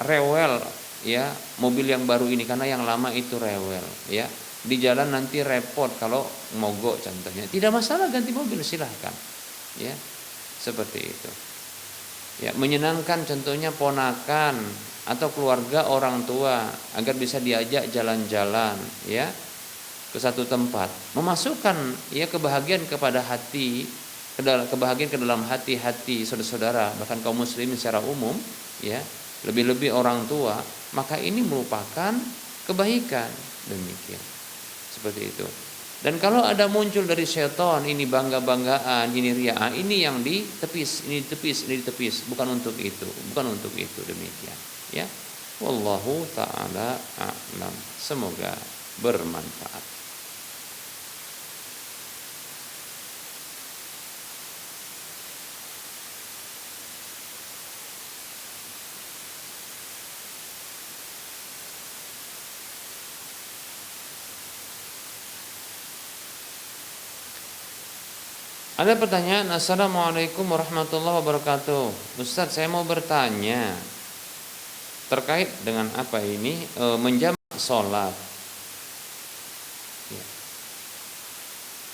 rewel, ya, mobil yang baru ini, karena yang lama itu rewel, ya. Di jalan nanti repot kalau mogok contohnya. Tidak masalah ganti mobil, silahkan, ya. Seperti itu. Ya, menyenangkan contohnya ponakan atau keluarga orang tua agar bisa diajak jalan-jalan, ya, ke satu tempat. Memasukkan ya kebahagiaan kepada hati, kebahagiaan ke dalam hati-hati saudara-saudara, bahkan kaum muslimin secara umum, ya. lebih-lebih orang tua, maka ini merupakan kebaikan. Demikian, seperti itu. Dan kalau ada muncul dari syaitan, ini bangga-banggaan, ini riya, ini yang ditepis, ini ditepis, ini ditepis, bukan untuk itu, bukan untuk itu. Demikian, ya. Wallahu ta'ala a'lam. Semoga bermanfaat. Ada pertanyaan, Assalamualaikum warahmatullahi wabarakatuh. Ustadz, saya mau bertanya terkait dengan apa ini, menjamak sholat. Ya.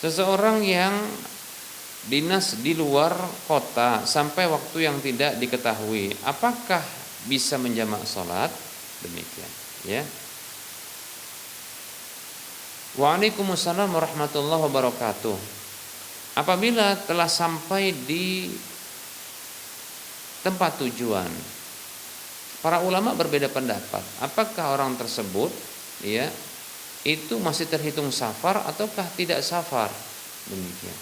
Seseorang yang dinas di luar kota sampai waktu yang tidak diketahui, apakah bisa menjamak sholat? Demikian, ya. Waalaikumsalam warahmatullahi wabarakatuh. Apabila telah sampai di tempat tujuan, para ulama berbeda pendapat. Apakah orang tersebut, ya, itu masih terhitung safar ataukah tidak safar? Demikian.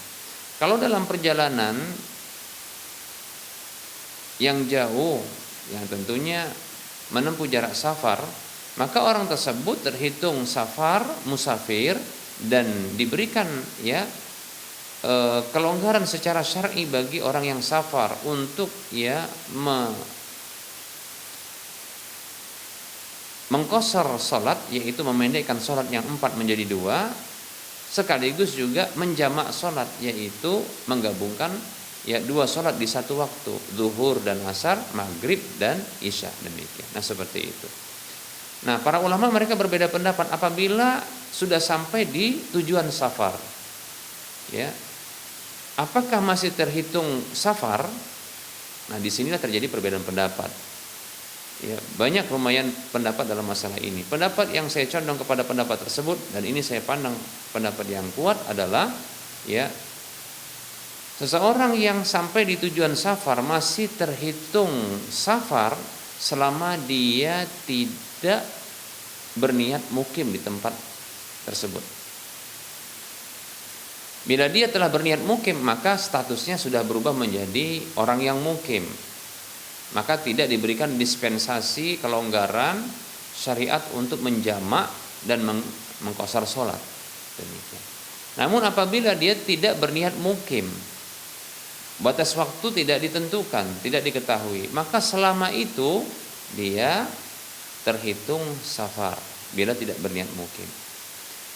Kalau dalam perjalanan yang jauh, yang tentunya menempuh jarak safar, maka orang tersebut terhitung safar, musafir, dan diberikan, ya, kelonggaran secara syar'i bagi orang yang safar untuk, ya, mengqashar salat, yaitu memendekkan salat yang 4 menjadi 2, sekaligus juga menjamak salat, yaitu menggabungkan, ya, 2 salat di satu waktu, zuhur dan asar, maghrib dan isya. Demikian. Nah, seperti itu. Nah, para ulama mereka berbeda pendapat apabila sudah sampai di tujuan safar, ya, apakah masih terhitung safar? Nah, disinilah terjadi perbedaan pendapat. Ya, banyak lumayan pendapat dalam masalah ini. Pendapat yang saya condong kepada pendapat tersebut, dan ini saya pandang pendapat yang kuat adalah, ya, seseorang yang sampai di tujuan safar masih terhitung safar selama dia tidak berniat mukim di tempat tersebut. Bila dia telah berniat mukim, maka statusnya sudah berubah menjadi orang yang mukim. Maka tidak diberikan dispensasi kelonggaran syariat untuk menjamak dan mengqashar sholat. Demikian. Namun apabila dia tidak berniat mukim, batas waktu tidak ditentukan, tidak diketahui, maka selama itu dia terhitung safar bila tidak berniat mukim.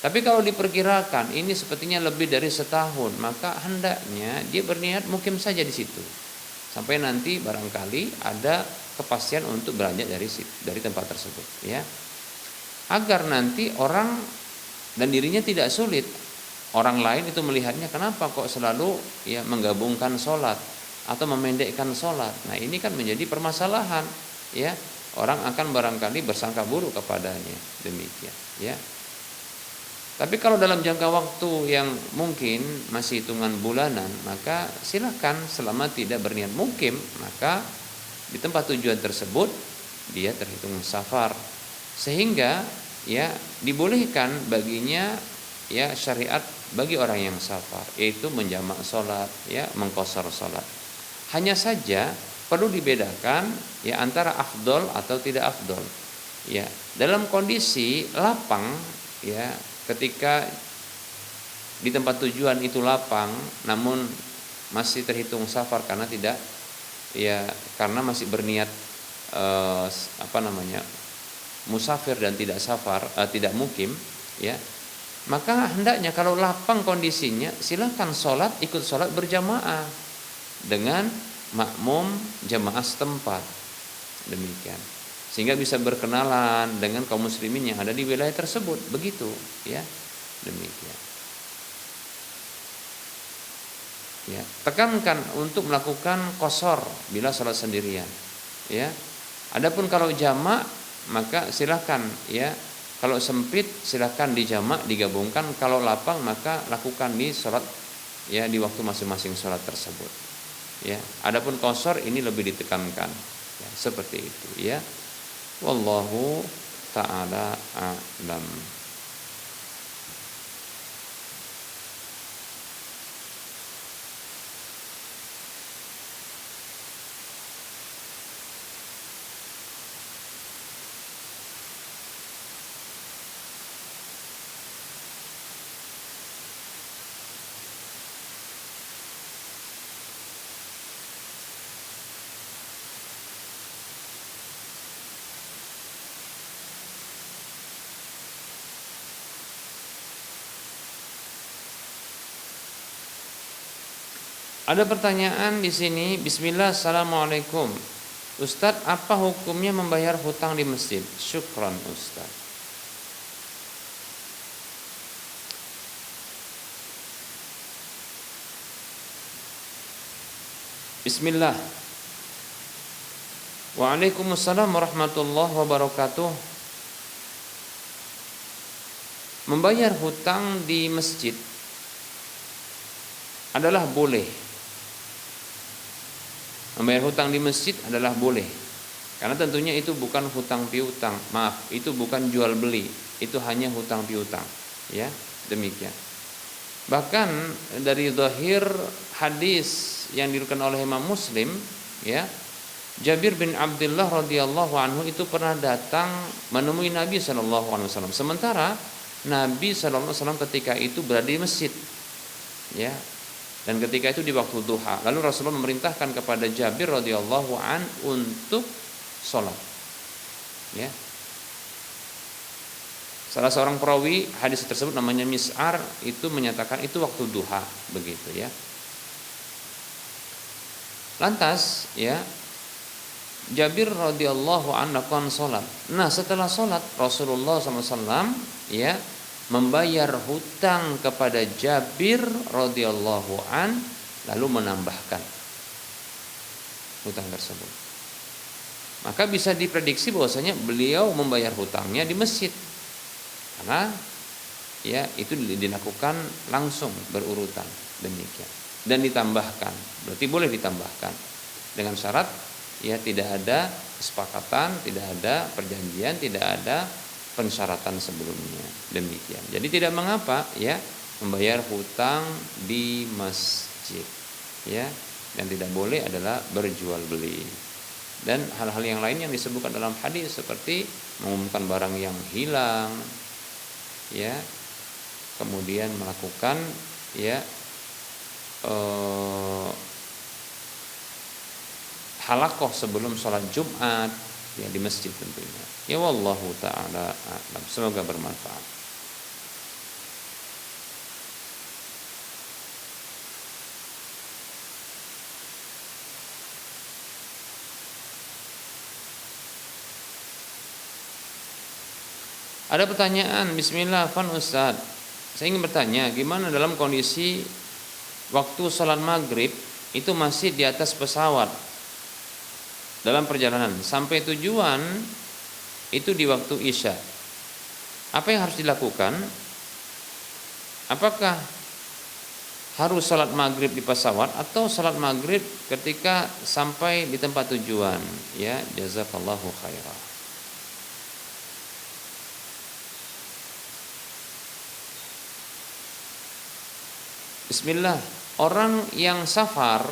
Tapi kalau diperkirakan ini sepertinya lebih dari setahun, maka hendaknya dia berniat mukim saja di situ, sampai nanti barangkali ada kepastian untuk beranjak dari tempat tersebut, ya, agar nanti orang dan dirinya tidak sulit. Orang lain itu melihatnya, kenapa kok selalu, ya, menggabungkan sholat atau memendekkan sholat. Nah, ini kan menjadi permasalahan, ya, orang akan barangkali bersangka buruk kepadanya. Demikian, ya. Tapi kalau dalam jangka waktu yang mungkin masih hitungan bulanan, maka silakan selama tidak berniat mukim, maka di tempat tujuan tersebut dia terhitung safar, sehingga, ya, dibolehkan baginya, ya, syariat bagi orang yang safar, yaitu menjamak sholat, ya, mengqashar sholat. Hanya saja perlu dibedakan, ya, antara afdol atau tidak afdol, ya. Dalam kondisi lapang, ya, ketika di tempat tujuan itu lapang, namun masih terhitung safar karena tidak, ya, karena masih berniat musafir dan tidak safar, tidak mukim, ya, maka hendaknya kalau lapang kondisinya silakan ikut sholat berjamaah dengan makmum jamaah setempat. Demikian. Sehingga bisa berkenalan dengan kaum muslimin yang ada di wilayah tersebut, begitu, ya. Demikian. Ya, tekankan untuk melakukan qashar bila salat sendirian, ya. Adapun kalau jamak, maka silakan, ya. Kalau sempit silakan dijamak, digabungkan. Kalau lapang maka lakukan di salat, ya, di waktu masing-masing salat tersebut, ya. Adapun qashar ini lebih ditekankan, Ya, seperti itu ya. Wallahu taala a'lam. Ada pertanyaan di sini. Bismillah, assalamualaikum. Ustadz, apa hukumnya membayar hutang di masjid? Syukran Ustadz. Bismillah. Waalaikumsalam warahmatullahi wabarakatuh. Membayar hutang di masjid adalah boleh. Membayar hutang di masjid adalah boleh. Karena tentunya itu bukan hutang piutang. Maaf, itu bukan jual beli. Itu hanya hutang piutang. Ya, demikian. Bahkan dari zahir hadis yang diriwayatkan oleh Imam Muslim, ya, Jabir bin Abdullah radhiyallahu anhu itu pernah datang menemui Nabi sallallahu alaihi wasallam. Sementara Nabi sallallahu alaihi wasallam ketika itu berada di masjid. Ya. Dan ketika itu di waktu duha. Lalu Rasulullah memerintahkan kepada Jabir radhiyallahu an untuk sholat. Ya. Salah seorang perawi hadis tersebut namanya Mis'ar itu menyatakan itu waktu duha, begitu ya. Lantas ya Jabir radhiyallahu an melakukan sholat. Nah setelah sholat Rasulullah SAW ya membayar hutang kepada Jabir radhiyallahu an, lalu menambahkan hutang tersebut. Maka bisa diprediksi bahwasanya beliau membayar hutangnya di masjid, karena ya itu dilakukan langsung berurutan demikian. Dan ditambahkan, berarti boleh ditambahkan dengan syarat ya tidak ada kesepakatan, tidak ada perjanjian, tidak ada pensyaratan sebelumnya, demikian. Jadi tidak mengapa ya membayar hutang di masjid ya, dan tidak boleh adalah berjual beli dan hal-hal yang lain yang disebutkan dalam hadis seperti mengumumkan barang yang hilang ya, kemudian melakukan ya halakoh sebelum sholat Jumat ya di masjid tentunya. Ya wallahu taala a'lam. Semoga bermanfaat. Ada pertanyaan, bismillah, Fan Ustaz. Saya ingin bertanya, gimana dalam kondisi waktu sholat maghrib itu masih di atas pesawat dalam perjalanan sampai tujuan itu di waktu Isya. Apa yang harus dilakukan? Apakah harus salat maghrib di pesawat atau salat maghrib ketika sampai di tempat tujuan? Ya, jazakallahu khairan. Bismillah. Orang yang safar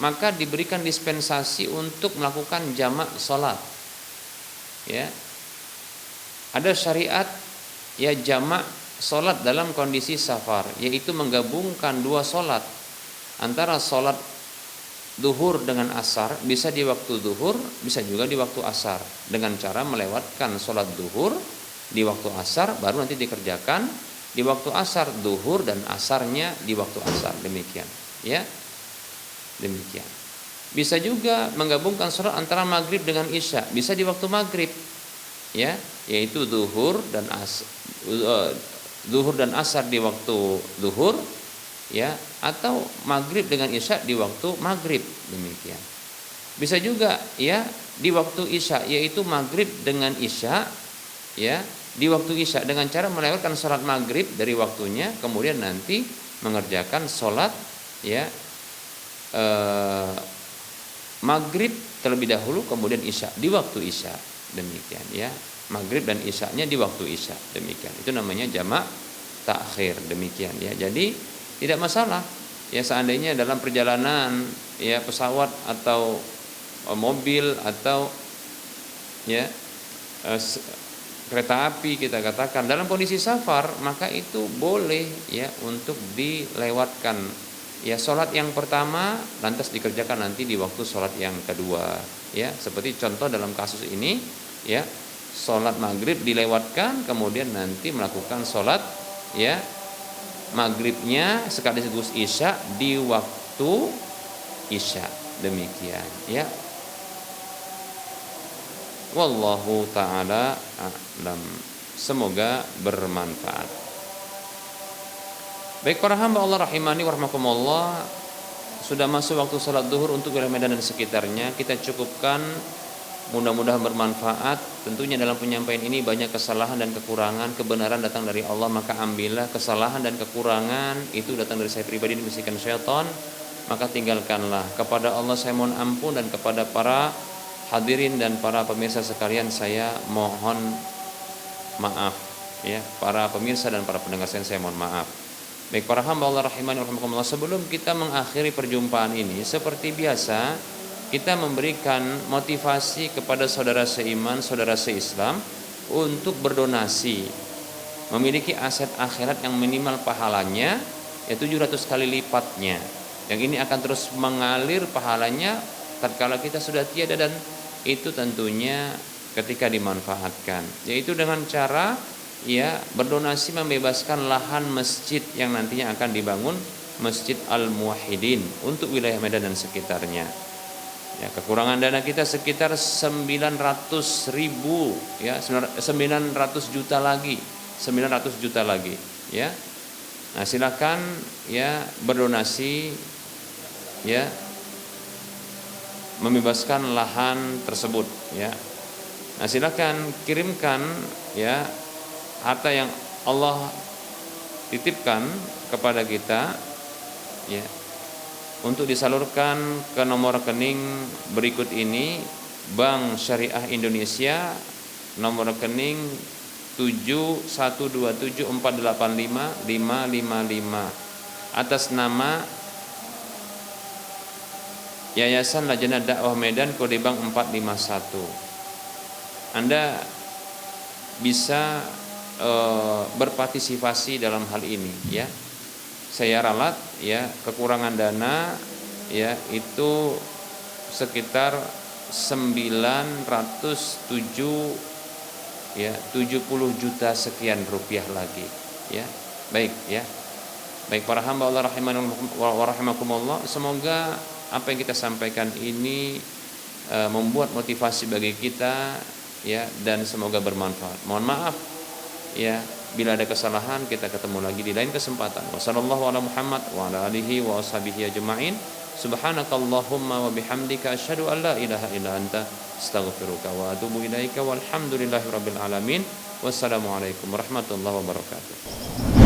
maka diberikan dispensasi untuk melakukan jamak salat. Ya. Ada syariat ya jamak salat dalam kondisi safar, yaitu menggabungkan dua salat antara salat duhur dengan asar, bisa di waktu duhur, bisa juga di waktu asar, dengan cara melewatkan salat duhur di waktu asar, baru nanti dikerjakan di waktu asar duhur dan asarnya di waktu asar, demikian ya, demikian. Bisa juga menggabungkan salat antara maghrib dengan isya, bisa di waktu maghrib ya, yaitu duhur dan asar di waktu duhur ya, atau maghrib dengan isya di waktu maghrib, demikian. Bisa juga ya di waktu isya, yaitu maghrib dengan isya ya, di waktu isya dengan cara melewatkan salat maghrib dari waktunya, kemudian nanti mengerjakan salat ya maghrib terlebih dahulu kemudian isya di waktu isya, demikian ya. Maghrib dan isyanya di waktu isya, demikian. Itu namanya jamak takhir, demikian ya. Jadi tidak masalah ya seandainya dalam perjalanan ya pesawat atau mobil atau ya kereta api kita katakan dalam kondisi safar, maka itu boleh ya untuk dilewatkan ya sholat yang pertama lantas dikerjakan nanti di waktu sholat yang kedua ya. Seperti contoh dalam kasus ini ya, sholat maghrib dilewatkan kemudian nanti melakukan sholat ya maghribnya sekaligus isya di waktu isya, demikian ya. Wallahu ta'ala a'lam. Semoga bermanfaat. Baik para hamba Allah rahimani wa rahmakumullah, sudah masuk waktu salat zuhur untuk wilayah Medan dan sekitarnya. Kita cukupkan, mudah-mudahan bermanfaat. Tentunya dalam penyampaian ini banyak kesalahan dan kekurangan. Kebenaran datang dari Allah, maka ambillah. Kesalahan dan kekurangan itu datang dari saya pribadi, dibisikkan syaitan, maka tinggalkanlah. Kepada Allah saya mohon ampun, dan kepada para hadirin dan para pemirsa sekalian saya mohon maaf ya. Para pemirsa dan para pendengar saya mohon maaf. Baik para hamba Allah rahimani wa rahimakumullah, sebelum kita mengakhiri perjumpaan ini, seperti biasa kita memberikan motivasi kepada saudara seiman, saudara seislam untuk berdonasi, memiliki aset akhirat yang minimal pahalanya ya 700 kali lipatnya. Yang ini akan terus mengalir pahalanya tatkala kita sudah tiada, dan itu tentunya ketika dimanfaatkan, yaitu dengan cara ya berdonasi membebaskan lahan masjid yang nantinya akan dibangun, Masjid Al-Muwahhidin untuk wilayah Medan dan sekitarnya. Ya, kekurangan dana kita sekitar 900.000 ya, 900 juta lagi, 900 juta lagi ya. Nah, silakan ya berdonasi ya, membebaskan lahan tersebut ya. Nah, silakan kirimkan ya harta yang Allah titipkan kepada kita ya, untuk disalurkan ke nomor rekening berikut ini: Bank Syariah Indonesia, nomor rekening 7127485555 atas nama Yayasan Lajnah Dakwah Medan, kode bank 451. Anda bisa berpartisipasi dalam hal ini ya. Saya ralat ya, kekurangan dana ya itu sekitar 70 juta sekian rupiah lagi ya. Baik ya. Baik para hamba Allah rahimani wa rahimakumullah, semoga apa yang kita sampaikan ini membuat motivasi bagi kita ya, dan semoga bermanfaat. Mohon maaf ya bila ada kesalahan. Kita ketemu lagi di lain kesempatan. Wassallallahu ala Muhammad wa ala alihi wa ashabihi ajma'in. Subhanakallahumma wa bihamdika asyhadu an la ilaha illa anta astaghfiruka wa atubu ilaika walhamdulillahi rabbil alamin. Wassalamualaikum warahmatullahi wabarakatuh.